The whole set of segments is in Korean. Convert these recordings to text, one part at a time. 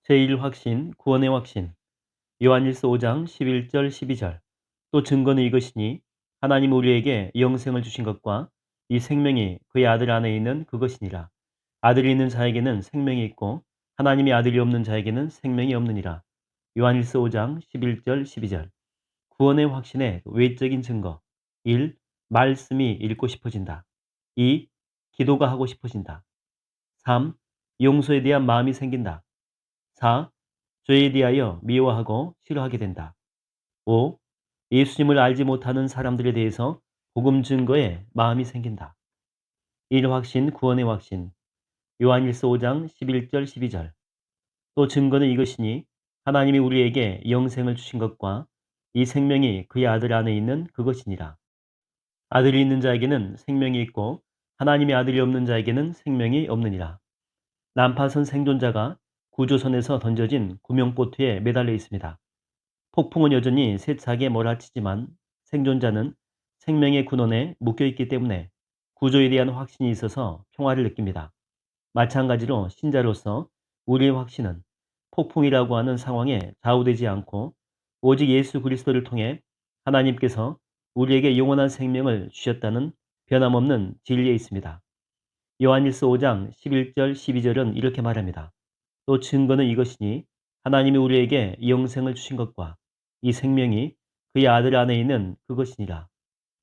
제1 확신, 구원의 확신. 요한일서 5장 11절 12절. 또 증거는 이것이니 하나님 우리에게 영생을 주신 것과 이 생명이 그의 아들 안에 있는 그것이니라. 아들이 있는 자에게는 생명이 있고 하나님의 아들이 없는 자에게는 생명이 없느니라. 요한일서 5장 11절 12절. 구원의 확신의 외적인 증거. 1. 말씀이 읽고 싶어진다. 2. 기도가 하고 싶어진다. 3. 용서에 대한 마음이 생긴다. 4. 죄에 대하여 미워하고 싫어하게 된다. 5. 예수님을 알지 못하는 사람들에 대해서 복음 증거에 마음이 생긴다. 1. 확신, 구원의 확신. 요한일서 5장 11절 12절. 또 증거는 이것이니 하나님이 우리에게 영생을 주신 것과 이 생명이 그의 아들 안에 있는 그것이니라. 아들이 있는 자에게는 생명이 있고 하나님의 아들이 없는 자에게는 생명이 없느니라. 난파선 생존자가 구조선에서 던져진 구명보트에 매달려 있습니다. 폭풍은 여전히 세차게 몰아치지만 생존자는 생명의 군원에 묶여있기 때문에 구조에 대한 확신이 있어서 평화를 느낍니다. 마찬가지로 신자로서 우리의 확신은 폭풍이라고 하는 상황에 좌우되지 않고 오직 예수 그리스도를 통해 하나님께서 우리에게 영원한 생명을 주셨다는 변함없는 진리에 있습니다. 요한일서 5장 11절 12절은 이렇게 말합니다. 또 증거는 이것이니 하나님이 우리에게 영생을 주신 것과 이 생명이 그의 아들 안에 있는 그것이니라.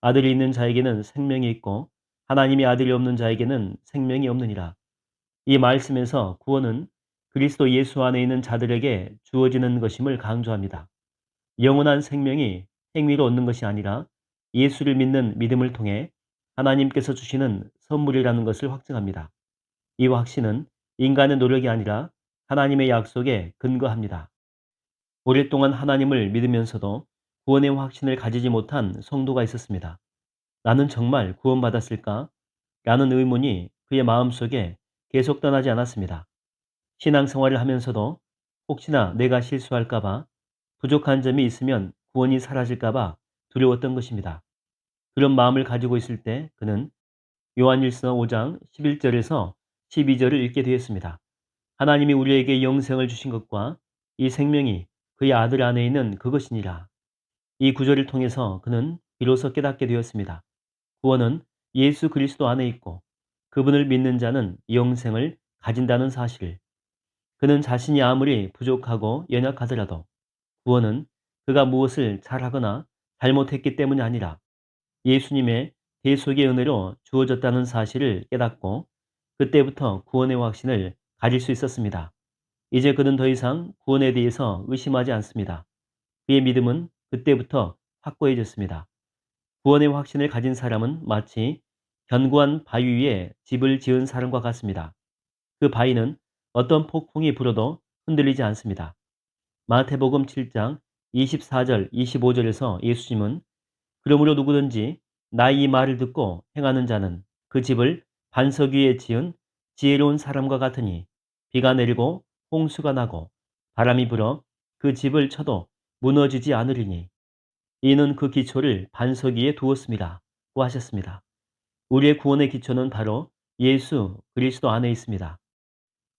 아들이 있는 자에게는 생명이 있고 하나님의 아들이 없는 자에게는 생명이 없느니라. 이 말씀에서 구원은 그리스도 예수 안에 있는 자들에게 주어지는 것임을 강조합니다. 영원한 생명이 행위로 얻는 것이 아니라 예수를 믿는 믿음을 통해 하나님께서 주시는 선물이라는 것을 확증합니다. 이 확신은 인간의 노력이 아니라 하나님의 약속에 근거합니다. 오랫동안 하나님을 믿으면서도 구원의 확신을 가지지 못한 성도가 있었습니다. 나는 정말 구원받았을까? 라는 의문이 그의 마음속에 계속 떠나지 않았습니다. 신앙생활을 하면서도 혹시나 내가 실수할까봐, 부족한 점이 있으면 구원이 사라질까봐 두려웠던 것입니다. 그런 마음을 가지고 있을 때 그는 요한일서 5장 11절에서 12절을 읽게 되었습니다. 하나님이 우리에게 영생을 주신 것과 이 생명이 그의 아들 안에 있는 그것이니라. 이 구절을 통해서 그는 비로소 깨닫게 되었습니다. 구원은 예수 그리스도 안에 있고 그분을 믿는 자는 영생을 가진다는 사실을. 그는 자신이 아무리 부족하고 연약하더라도 구원은 그가 무엇을 잘하거나 잘못했기 때문이 아니라 예수님의 대속의 은혜로 주어졌다는 사실을 깨닫고 그때부터 구원의 확신을 가질 수 있었습니다. 이제 그는 더 이상 구원에 대해서 의심하지 않습니다. 그의 믿음은 그때부터 확고해졌습니다. 구원의 확신을 가진 사람은 마치 견고한 바위 위에 집을 지은 사람과 같습니다. 그 바위는 어떤 폭풍이 불어도 흔들리지 않습니다. 마태복음 7장 24절 25절에서 예수님은 그러므로 누구든지 나의 이 말을 듣고 행하는 자는 그 집을 반석 위에 지은 지혜로운 사람과 같으니 비가 내리고 홍수가 나고 바람이 불어 그 집을 쳐도 무너지지 않으리니 이는 그 기초를 반석 위에 두었습니다. 고 하셨습니다. 우리의 구원의 기초는 바로 예수 그리스도 안에 있습니다.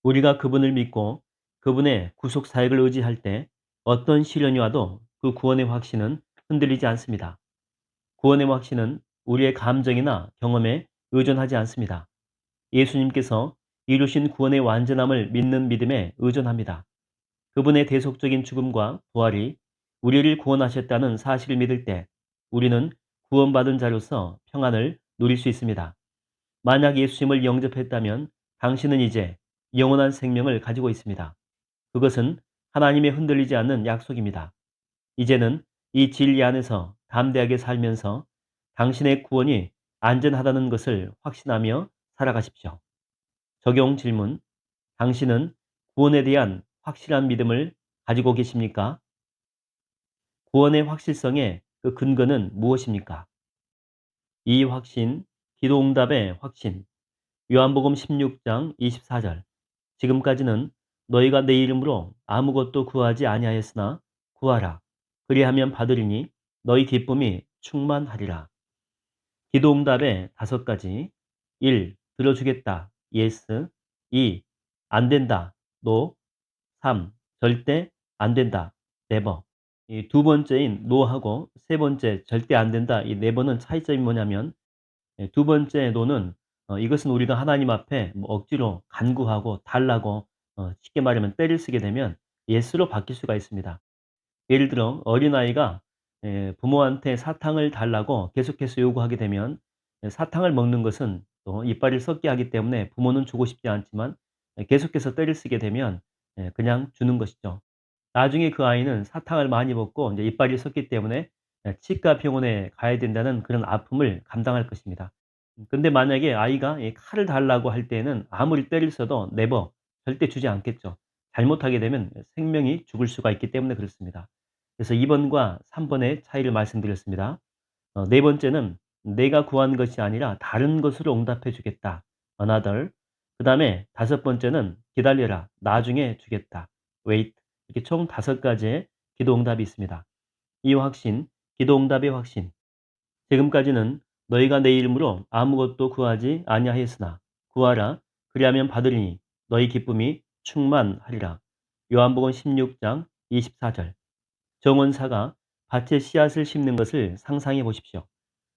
우리가 그분을 믿고 그분의 구속 사역을 의지할 때 어떤 시련이 와도 그 구원의 확신은 흔들리지 않습니다. 구원의 확신은 우리의 감정이나 경험에 의존하지 않습니다. 예수님께서 이루신 구원의 완전함을 믿는 믿음에 의존합니다. 그분의 대속적인 죽음과 부활이 우리를 구원하셨다는 사실을 믿을 때 우리는 구원받은 자로서 평안을 누릴 수 있습니다. 만약 예수님을 영접했다면 당신은 이제 영원한 생명을 가지고 있습니다. 그것은 하나님의 흔들리지 않는 약속입니다. 이제는 이 진리 안에서 담대하게 살면서 당신의 구원이 안전하다는 것을 확신하며 살아가십시오. 적용 질문. 당신은 구원에 대한 확실한 믿음을 가지고 계십니까? 구원의 확실성의 그 근거는 무엇입니까? 이 확신, 기도응답의 확신. 요한복음 16장 24절. 지금까지는 너희가 내 이름으로 아무것도 구하지 아니하였으나 구하라. 그리하면 받으리니 너희 기쁨이 충만하리라. 기도응답의 5가지. 1. 들어주겠다. Yes. 2. 안 된다. No. 3. 절대 안 된다. never. 이 두 번째인 no하고 세 번째 절대 안 된다. 이 never는 차이점이 뭐냐면 두 번째 no는 이것은 우리가 하나님 앞에 뭐 억지로 간구하고 달라고 쉽게 말하면 떼를 쓰게 되면 yes로 바뀔 수가 있습니다. 예를 들어 어린아이가 부모한테 사탕을 달라고 계속해서 요구하게 되면 사탕을 먹는 것은 또 이빨을 썩게 하기 때문에 부모는 주고 싶지 않지만 계속해서 떼를 쓰게 되면 그냥 주는 것이죠. 나중에 그 아이는 사탕을 많이 먹고 이제 이빨이 썩기 때문에 치과 병원에 가야 된다는 그런 아픔을 감당할 것입니다. 근데 만약에 아이가 이 칼을 달라고 할 때에는 아무리 때를 써도 never 절대 주지 않겠죠. 잘못하게 되면 생명이 죽을 수가 있기 때문에 그렇습니다. 그래서 2 번과 3 번의 차이를 말씀드렸습니다. 네 번째는 "내가 구한 것이 아니라 다른 것으로 응답해 주겠다." another. 그다음에 다섯 번째는 "기다려라. 나중에 주겠다." wait. 이렇게 총 5 가지의 기도 응답이 있습니다. 이 확신, 기도 응답의 확신. 지금까지는 "너희가 내 이름으로 아무것도 구하지 아니하였으나 구하라. 그리하면 받으리니 너희 기쁨이 충만하리라." 요한복음 16장 24절. 정원사가 밭에 씨앗을 심는 것을 상상해 보십시오.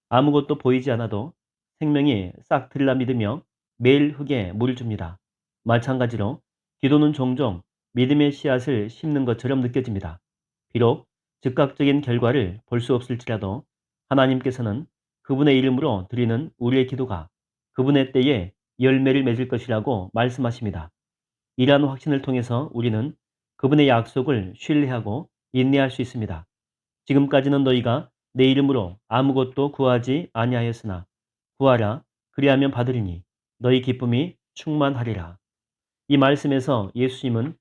아무것도 보이지 않아도 생명이 싹 들라 믿으며 매일 흙에 물을 줍니다. 마찬가지로 기도는 종종 믿음의 씨앗을 심는 것처럼 느껴집니다. 비록 즉각적인 결과를 볼 수 없을지라도 하나님께서는 그분의 이름으로 드리는 우리의 기도가 그분의 때에 열매를 맺을 것이라고 말씀하십니다. 이러한 확신을 통해서 우리는 그분의 약속을 신뢰하고 인내할 수 있습니다. 지금까지는 너희가 내 이름으로 아무것도 구하지 아니하였으나 구하라. 그리하면 받으리니 너희 기쁨이 충만하리라. 이 말씀에서 예수님은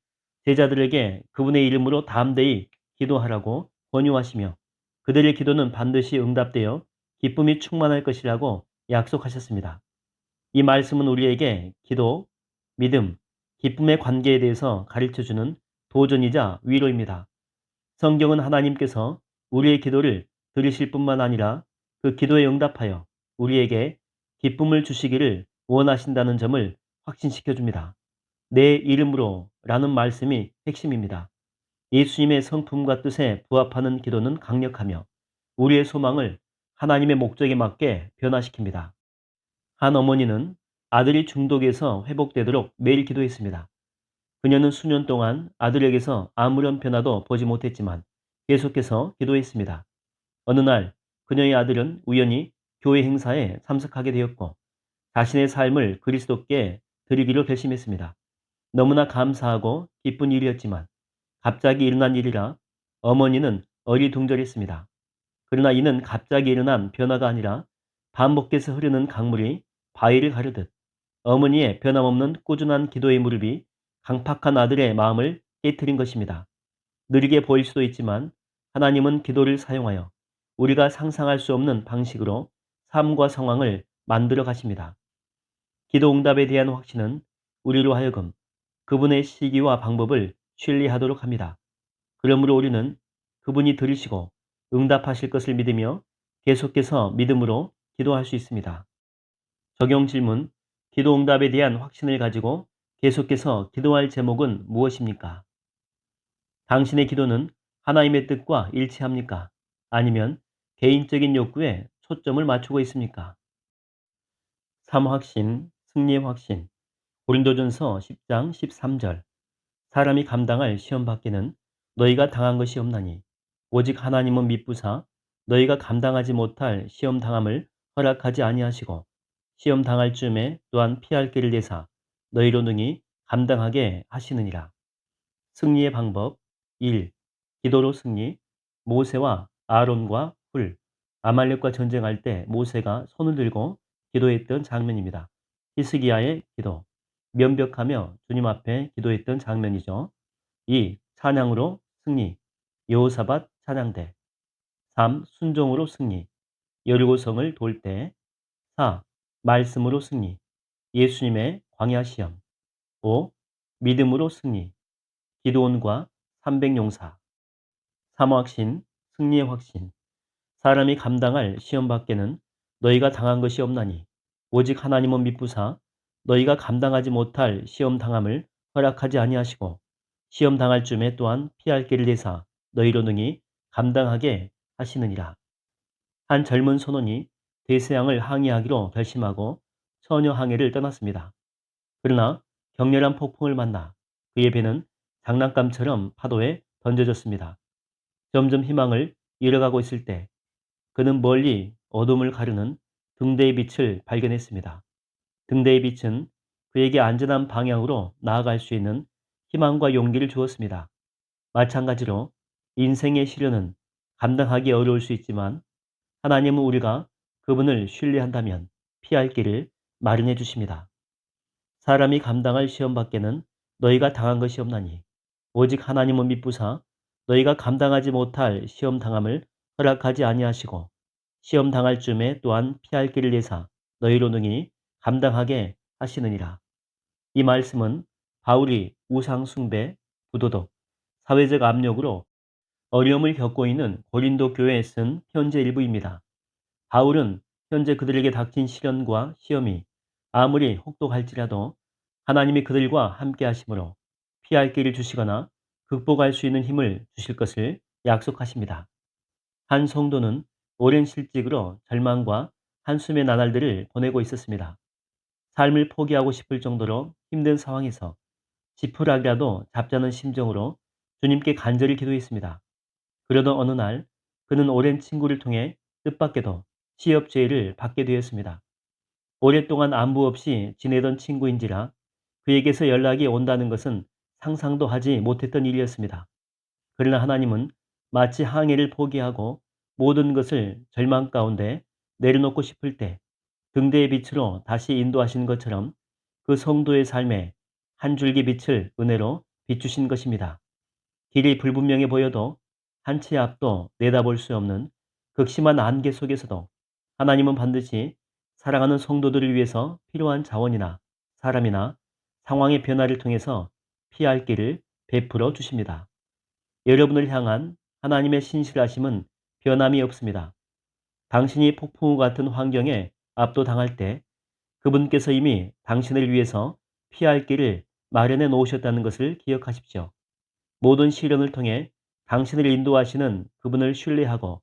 제자들에게 그분의 이름으로 담대히 기도하라고 권유하시며 그들의 기도는 반드시 응답되어 기쁨이 충만할 것이라고 약속하셨습니다. 이 말씀은 우리에게 기도, 믿음, 기쁨의 관계에 대해서 가르쳐주는 도전이자 위로입니다. 성경은 하나님께서 우리의 기도를 들으실 뿐만 아니라 그 기도에 응답하여 우리에게 기쁨을 주시기를 원하신다는 점을 확신시켜 줍니다. 내 이름으로 라는 말씀이 핵심입니다. 예수님의 성품과 뜻에 부합하는 기도는 강력하며 우리의 소망을 하나님의 목적에 맞게 변화시킵니다. 한 어머니는 아들이 중독에서 회복되도록 매일 기도했습니다. 그녀는 수년 동안 아들에게서 아무런 변화도 보지 못했지만 계속해서 기도했습니다. 어느 날 그녀의 아들은 우연히 교회 행사에 참석하게 되었고 자신의 삶을 그리스도께 드리기로 결심했습니다. 너무나 감사하고 기쁜 일이었지만 갑자기 일어난 일이라 어머니는 어리둥절했습니다. 그러나 이는 갑자기 일어난 변화가 아니라 반복해서 흐르는 강물이 바위를 가르듯 어머니의 변함없는 꾸준한 기도의 무릎이 강팍한 아들의 마음을 깨트린 것입니다. 느리게 보일 수도 있지만 하나님은 기도를 사용하여 우리가 상상할 수 없는 방식으로 삶과 상황을 만들어 가십니다. 기도 응답에 대한 확신은 우리로 하여금 그분의 시기와 방법을 신뢰하도록 합니다. 그러므로 우리는 그분이 들으시고 응답하실 것을 믿으며 계속해서 믿음으로 기도할 수 있습니다. 적용 질문. 기도 응답에 대한 확신을 가지고 계속해서 기도할 제목은 무엇입니까? 당신의 기도는 하나님의 뜻과 일치합니까? 아니면 개인적인 욕구에 초점을 맞추고 있습니까? 3. 확신, 승리의 확신. 고린도전서 10장 13절. 사람이 감당할 시험 밖에는 너희가 당한 것이 없나니 오직 하나님은 미쁘사 너희가 감당하지 못할 시험 당함을 허락하지 아니하시고 시험 당할 즈음에 또한 피할 길을 내사 너희로 능히 감당하게 하시느니라. 승리의 방법 1. 기도로 승리. 모세와 아론과 훌. 아말렉과 전쟁할 때 모세가 손을 들고 기도했던 장면입니다. 히스기야의 기도. 면벽하며 주님 앞에 기도했던 장면이죠. 2. 찬양으로 승리. 여호사밧 찬양대. 3. 순종으로 승리. 여리고성을 돌 때. 4. 말씀으로 승리. 예수님의 광야 시험. 5. 믿음으로 승리. 기도원과 300용사. 3. 확신, 승리의 확신. 사람이 감당할 시험 밖에는 너희가 당한 것이 없나니 오직 하나님은 미쁘사 너희가 감당하지 못할 시험 당함을 허락하지 아니하시고 시험 당할 쯤에 또한 피할 길을 내사 너희로 능히 감당하게 하시느니라. 한 젊은 선원이 대세양을 항해하기로 결심하고 처녀 항해를 떠났습니다. 그러나 격렬한 폭풍을 만나 그의 배는 장난감처럼 파도에 던져졌습니다. 점점 희망을 잃어가고 있을 때 그는 멀리 어둠을 가르는 등대의 빛을 발견했습니다. 등대의 빛은 그에게 안전한 방향으로 나아갈 수 있는 희망과 용기를 주었습니다. 마찬가지로 인생의 시련은 감당하기 어려울 수 있지만 하나님은 우리가 그분을 신뢰한다면 피할 길을 마련해 주십니다. 사람이 감당할 시험 밖에는 너희가 당한 것이 없나니 오직 하나님은 미쁘사 너희가 감당하지 못할 시험 당함을 허락하지 아니하시고 시험 당할 쯤에 또한 피할 길을 내사 너희로 능히 감당하게 하시느니라. 이 말씀은 바울이 우상 숭배, 부도덕, 사회적 압력으로 어려움을 겪고 있는 고린도 교회에 쓴 편지 일부입니다. 바울은 현재 그들에게 닥친 시련과 시험이 아무리 혹독할지라도 하나님이 그들과 함께 하심으로 피할 길을 주시거나 극복할 수 있는 힘을 주실 것을 약속하십니다. 한 성도는 오랜 실직으로 절망과 한숨의 나날들을 보내고 있었습니다. 삶을 포기하고 싶을 정도로 힘든 상황에서 지푸라기라도 잡자는 심정으로 주님께 간절히 기도했습니다. 그러던 어느 날 그는 오랜 친구를 통해 뜻밖에도 취업 제의를 받게 되었습니다. 오랫동안 안부 없이 지내던 친구인지라 그에게서 연락이 온다는 것은 상상도 하지 못했던 일이었습니다. 그러나 하나님은 마치 항해를 포기하고 모든 것을 절망 가운데 내려놓고 싶을 때 등대의 빛으로 다시 인도하신 것처럼 그 성도의 삶에 한 줄기 빛을 은혜로 비추신 것입니다. 길이 불분명해 보여도 한 치 앞도 내다볼 수 없는 극심한 안개 속에서도 하나님은 반드시 사랑하는 성도들을 위해서 필요한 자원이나 사람이나 상황의 변화를 통해서 피할 길을 베풀어 주십니다. 여러분을 향한 하나님의 신실하심은 변함이 없습니다. 당신이 폭풍우 같은 환경에 압도당할 때 그분께서 이미 당신을 위해서 피할 길을 마련해 놓으셨다는 것을 기억하십시오. 모든 시련을 통해 당신을 인도하시는 그분을 신뢰하고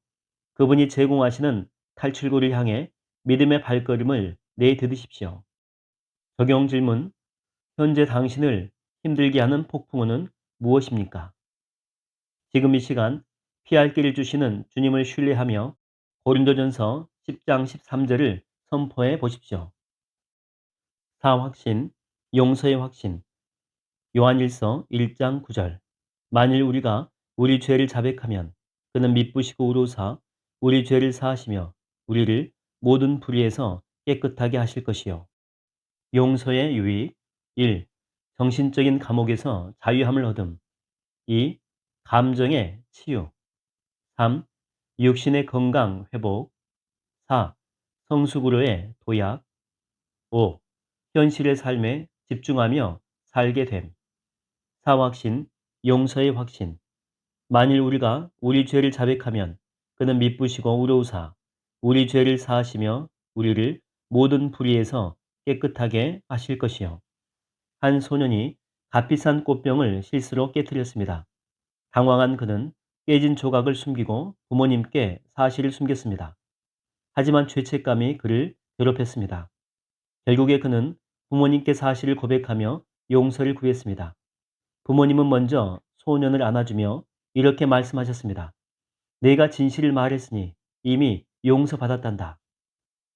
그분이 제공하시는 탈출구를 향해 믿음의 발걸음을 내디디십시오. 적용 질문. 현재 당신을 힘들게 하는 폭풍우는 무엇입니까? 지금 이 시간 피할 길을 주시는 주님을 신뢰하며 고린도전서 10장 13절을 선포해 보십시오. 4. 확신, 용서의 확신. 요한일서 1장 9절. 만일 우리가 우리 죄를 자백하면 그는 미쁘시고 의로우사 우리 죄를 사하시며 우리를 모든 불의에서 깨끗하게 하실 것이요. 용서의 유익. 1. 정신적인 감옥에서 자유함을 얻음. 2. 감정의 치유. 3. 육신의 건강 회복. 4. 성숙으로의 도약. 5. 현실의 삶에 집중하며 살게 됨. 4. 확신, 용서의 확신. 만일 우리가 우리 죄를 자백하면 그는 미쁘시고 의로우사 우리 죄를 사하시며 우리를 모든 불의에서 깨끗하게 하실 것이요. 한 소년이 값비싼 꽃병을 실수로 깨뜨렸습니다. 당황한 그는 깨진 조각을 숨기고 부모님께 사실을 숨겼습니다. 하지만 죄책감이 그를 괴롭혔습니다. 결국에 그는 부모님께 사실을 고백하며 용서를 구했습니다. 부모님은 먼저 소년을 안아주며 이렇게 말씀하셨습니다. 내가 진실을 말했으니 이미 용서받았단다.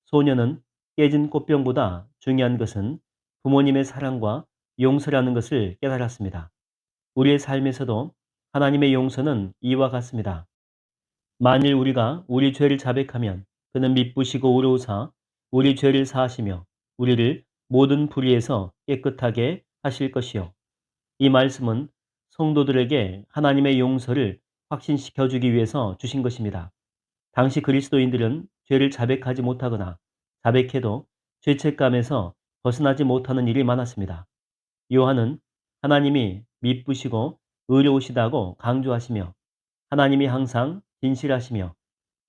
소년은 깨진 꽃병보다 중요한 것은 부모님의 사랑과 용서라는 것을 깨달았습니다. 우리의 삶에서도 하나님의 용서는 이와 같습니다. 만일 우리가 우리 죄를 자백하면 그는 미쁘시고 의로우사 우리 죄를 사하시며 우리를 모든 불의에서 깨끗하게 하실 것이요. 이 말씀은 성도들에게 하나님의 용서를 확신시켜 주기 위해서 주신 것입니다. 당시 그리스도인들은 죄를 자백하지 못하거나 자백해도 죄책감에서 벗어나지 못하는 일이 많았습니다. 요한은 하나님이 미쁘시고 의로우시다고 강조하시며 하나님이 항상 진실하시며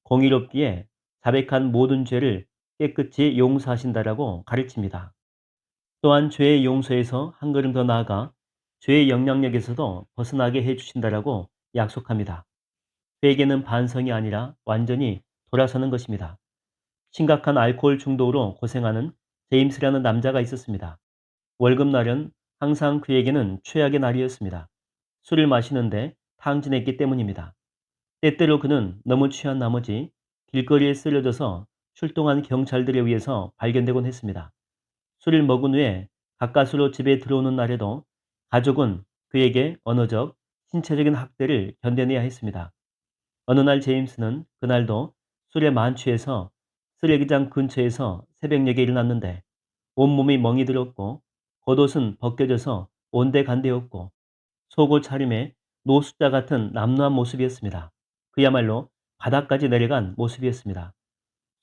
공의롭기에 자백한 모든 죄를 깨끗이 용서하신다라고 가르칩니다. 또한 죄의 용서에서 한 걸음 더 나아가 죄의 영향력에서도 벗어나게 해주신다라고 약속합니다. 회개는 반성이 아니라 완전히 돌아서는 것입니다. 심각한 알코올 중독으로 고생하는 제임스라는 남자가 있었습니다. 월급날은 항상 그에게는 최악의 날이었습니다. 술을 마시는데 탕진했기 때문입니다. 때때로 그는 너무 취한 나머지 길거리에 쓰러져서 출동한 경찰들에 의해서 발견되곤 했습니다. 술을 먹은 후에 가까스로 집에 들어오는 날에도 가족은 그에게 언어적, 신체적인 학대를 견뎌내야 했습니다. 어느 날 제임스는 그날도 술에 만취해서 쓰레기장 근처에서 새벽녘에 일어났는데 온몸이 멍이 들었고 겉옷은 벗겨져서 온데간데였고 속옷 차림에 노숙자 같은 남루한 모습이었습니다. 그야말로 바닥까지 내려간 모습이었습니다.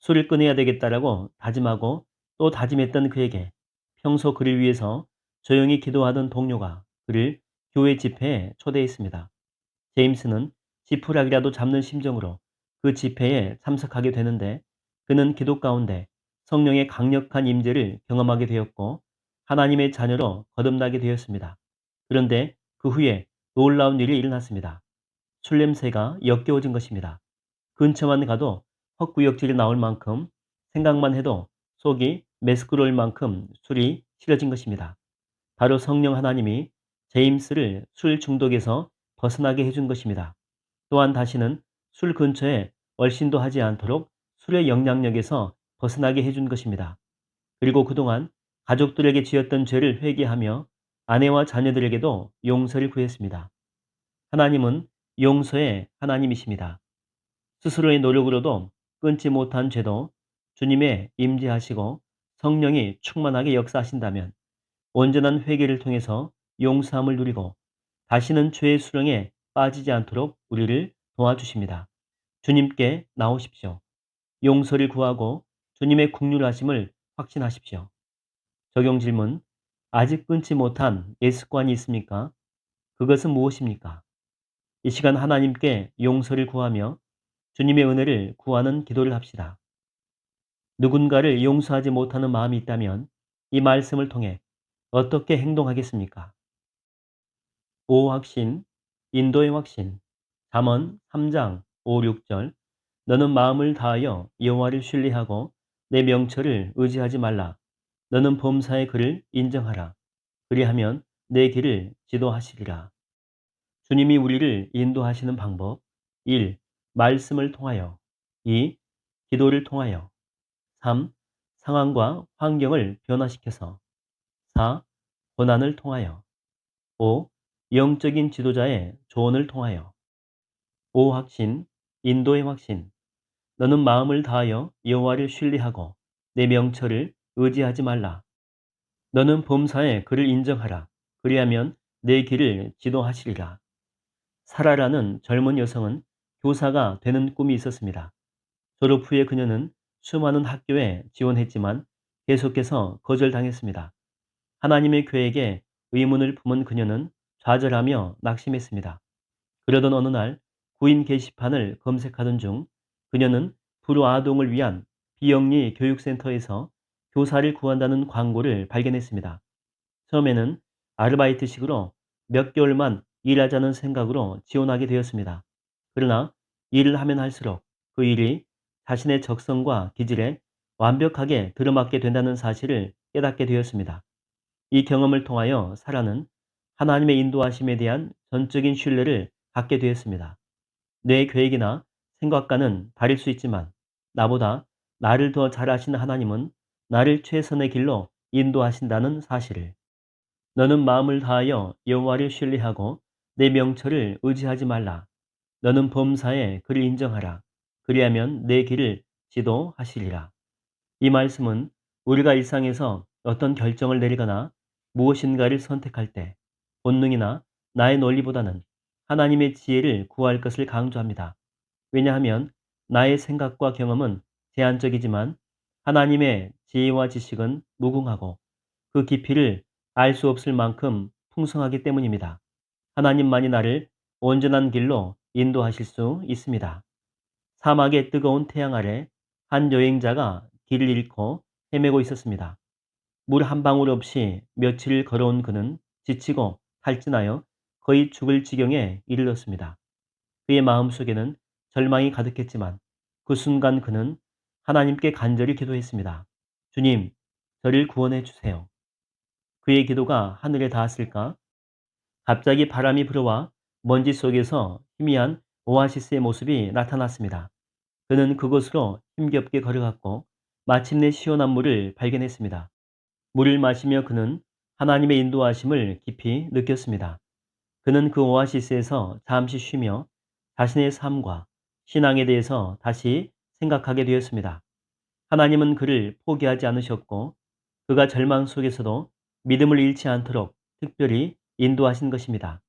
술을 끊어야 되겠다라고 다짐하고 또 다짐했던 그에게 평소 그를 위해서 조용히 기도하던 동료가 그를 교회 집회에 초대했습니다. 제임스는 지푸라기라도 잡는 심정으로 그 집회에 참석하게 되는데 그는 기도 가운데 성령의 강력한 임재를 경험하게 되었고 하나님의 자녀로 거듭나게 되었습니다. 그런데 그 후에 놀라운 일이 일어났습니다. 술 냄새가 역겨워진 것입니다. 근처만 가도 헛구역질이 나올 만큼 생각만 해도 속이 메스크로일 만큼 술이 싫어진 것입니다. 바로 성령 하나님이 제임스를 술 중독에서 벗어나게 해준 것입니다. 또한 다시는 술 근처에 얼씬도 하지 않도록 술의 영향력에서 벗어나게 해준 것입니다. 그리고 그동안 가족들에게 지었던 죄를 회개하며 아내와 자녀들에게도 용서를 구했습니다. 하나님은 용서의 하나님이십니다. 스스로의 노력으로도 끊지 못한 죄도 주님의 임재하시고 성령이 충만하게 역사하신다면 온전한 회개를 통해서 용서함을 누리고 다시는 죄의 수렁에 빠지지 않도록 우리를 도와주십니다. 주님께 나오십시오. 용서를 구하고 주님의 국률하심을 확신하십시오. 적용 질문. 아직 끊지 못한 예습관이 있습니까? 그것은 무엇입니까? 이 시간 하나님께 용서를 구하며 주님의 은혜를 구하는 기도를 합시다. 누군가를 용서하지 못하는 마음이 있다면 이 말씀을 통해 어떻게 행동하겠습니까? 5. 확신, 인도의 확신. 잠언 3장 5, 6절. 너는 마음을 다하여 여호와를 신뢰하고 내 명철을 의지하지 말라. 너는 범사의 그를 인정하라. 그리하면 내 길을 지도하시리라. 주님이 우리를 인도하시는 방법. 1. 말씀을 통하여. 2. 기도를 통하여. 3. 상황과 환경을 변화시켜서. 4. 고난을 통하여. 5. 영적인 지도자의 조언을 통하여. 5. 확신, 인도의 확신. 너는 마음을 다하여 여호와를 신뢰하고 내 명철을 의지하지 말라. 너는 범사에 그를 인정하라. 그리하면 내 길을 지도하시리라. 사라라는 젊은 여성은 교사가 되는 꿈이 있었습니다. 졸업 후에 그녀는 수많은 학교에 지원했지만 계속해서 거절당했습니다. 하나님의 교회에게 의문을 품은 그녀는 좌절하며 낙심했습니다. 그러던 어느 날 구인 게시판을 검색하던 중 그녀는 불우아동을 위한 비영리 교육센터에서 교사를 구한다는 광고를 발견했습니다. 처음에는 아르바이트식으로 몇 개월만 일하자는 생각으로 지원하게 되었습니다. 그러나 일을 하면 할수록 그 일이 자신의 적성과 기질에 완벽하게 들어맞게 된다는 사실을 깨닫게 되었습니다. 이 경험을 통하여 사라는 하나님의 인도하심에 대한 전적인 신뢰를 갖게 되었습니다. 내 계획이나 생각과는 다를 수 있지만 나보다 나를 더 잘 아시는 하나님은 나를 최선의 길로 인도하신다는 사실을. 너는 마음을 다하여 여호와를 신뢰하고 내 명철을 의지하지 말라. 너는 범사에 그를 인정하라. 그리하면 내 길을 지도하시리라. 이 말씀은 우리가 일상에서 어떤 결정을 내리거나 무엇인가를 선택할 때 본능이나 나의 논리보다는 하나님의 지혜를 구할 것을 강조합니다. 왜냐하면 나의 생각과 경험은 제한적이지만 하나님의 지혜와 지식은 무궁하고 그 깊이를 알 수 없을 만큼 풍성하기 때문입니다. 하나님만이 나를 온전한 길로 인도하실 수 있습니다. 사막의 뜨거운 태양 아래 한 여행자가 길을 잃고 헤매고 있었습니다. 물 한 방울 없이 며칠을 걸어온 그는 지치고 탈진하여 거의 죽을 지경에 이르렀습니다. 그의 마음속에는 절망이 가득했지만 그 순간 그는 하나님께 간절히 기도했습니다. 주님, 저를 구원해 주세요. 그의 기도가 하늘에 닿았을까? 갑자기 바람이 불어와 먼지 속에서 희미한 오아시스의 모습이 나타났습니다. 그는 그곳으로 힘겹게 걸어갔고 마침내 시원한 물을 발견했습니다. 물을 마시며 그는 하나님의 인도하심을 깊이 느꼈습니다. 그는 그 오아시스에서 잠시 쉬며 자신의 삶과 신앙에 대해서 다시 생각하게 되었습니다. 하나님은 그를 포기하지 않으셨고 그가 절망 속에서도 믿음을 잃지 않도록 특별히 인도하신 것입니다.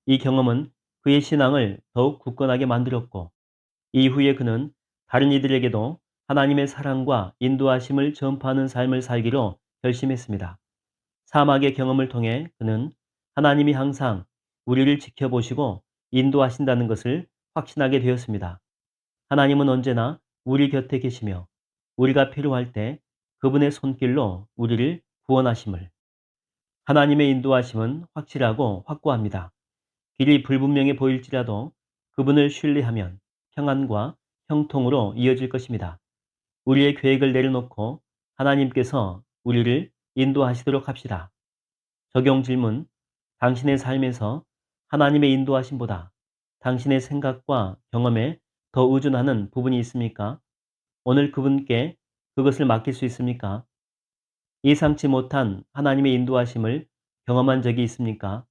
이 경험은 그의 신앙을 더욱 굳건하게 만들었고 이후에 그는 다른 이들에게도 하나님의 사랑과 인도하심을 전파하는 삶을 살기로 결심했습니다. 사막의 경험을 통해 그는 하나님이 항상 우리를 지켜보시고 인도하신다는 것을 확신하게 되었습니다. 하나님은 언제나 우리 곁에 계시며 우리가 필요할 때 그분의 손길로 우리를 구원하심을. 하나님의 인도하심은 확실하고 확고합니다. 길이 불분명해 보일지라도 그분을 신뢰하면 평안과 형통으로 이어질 것입니다. 우리의 계획을 내려놓고 하나님께서 우리를 인도하시도록 합시다. 적용 질문. 당신의 삶에서 하나님의 인도하심보다 당신의 생각과 경험에 더 의존하는 부분이 있습니까? 오늘 그분께 그것을 맡길 수 있습니까? 예상치 못한 하나님의 인도하심을 경험한 적이 있습니까?